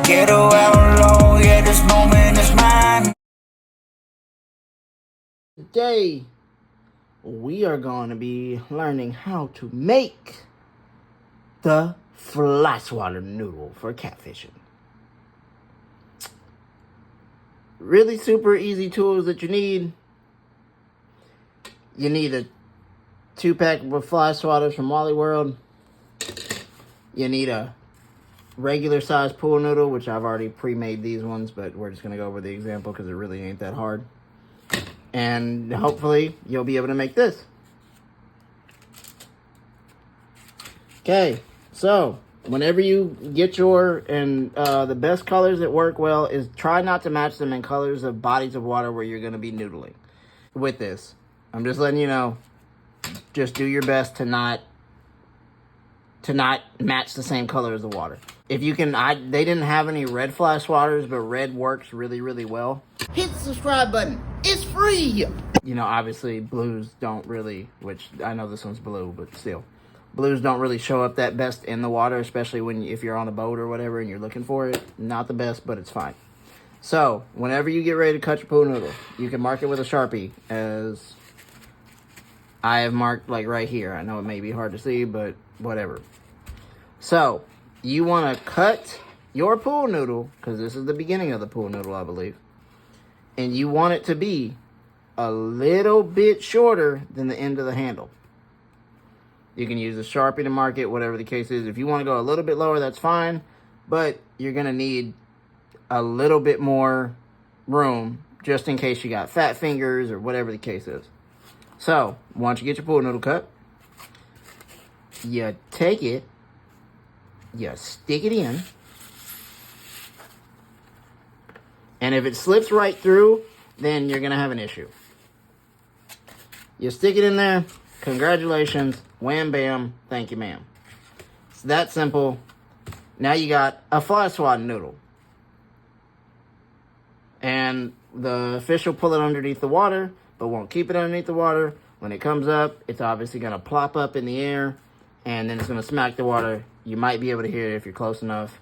Ghetto outlaw, yeah, this moment is mine. Today, we are going to be learning how to make the fly swatter noodle for catfishing. Really super easy tools that you need. You need a 2-pack of fly swatters from Wally World. You need a regular size pool noodle, which I've already pre-made these ones, but we're just going to go over the example because it really ain't that hard. And hopefully you'll be able to make this. Okay, so whenever you get the best colors that work well is try not to match them in colors of bodies of water where you're going to be noodling with this. I'm just letting you know, just do your best to not match the same color as the water. If you can, they didn't have any red fly swatters, but red works really, really well. Hit the subscribe button. It's free. You know, obviously blues don't really, which I know this one's blue, but still. Blues don't really show up that best in the water, especially if you're on a boat or whatever and you're looking for it. Not the best, but it's fine. So, whenever you get ready to cut your pool noodle, you can mark it with a Sharpie, as I have marked like right here. I know it may be hard to see, but whatever. So, you want to cut your pool noodle, because this is the beginning of the pool noodle, I believe. And you want it to be a little bit shorter than the end of the handle. You can use a Sharpie to mark it, whatever the case is. If you want to go a little bit lower, that's fine. But you're going to need a little bit more room, just in case you got fat fingers or whatever the case is. So, once you get your pool noodle cut, you take it, you stick it in, and if it slips right through, then you're going to have an issue. You stick it in there, congratulations, wham bam, thank you ma'am. It's that simple. Now you got a fly swatter noodle. And the fish will pull it underneath the water, but won't keep it underneath the water. When it comes up, it's obviously going to plop up in the air, and then it's going to smack the water. You might be able to hear it if you're close enough.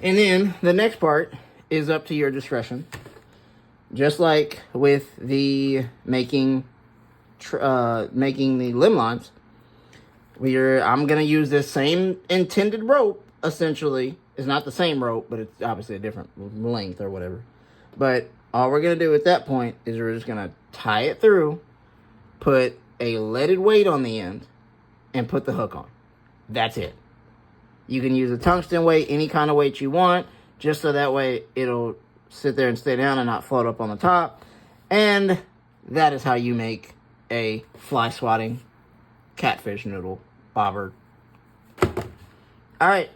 And then the next part is up to your discretion. Just like with the making the limb limes, I'm going to use this same intended rope, essentially. It's not the same rope, but it's obviously a different length or whatever. But all we're going to do at that point is we're just going to tie it through, put a leaded weight on the end, and put the hook on. That's it. You can use a tungsten weight, any kind of weight you want, just so that way it'll sit there and stay down and not float up on the top. And that is how you make a fly swatting catfish noodle bobber. All right.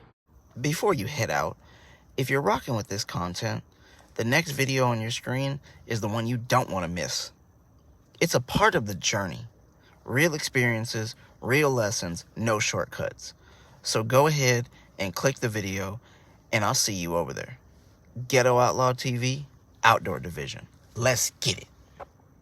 Before you head out, if you're rocking with this content, the next video on your screen is the one you don't want to miss. It's a part of the journey. Real experiences, real lessons, no shortcuts. So go ahead and click the video, and I'll see you over there. Ghetto Outlaw TV, Outdoor Division. Let's get it.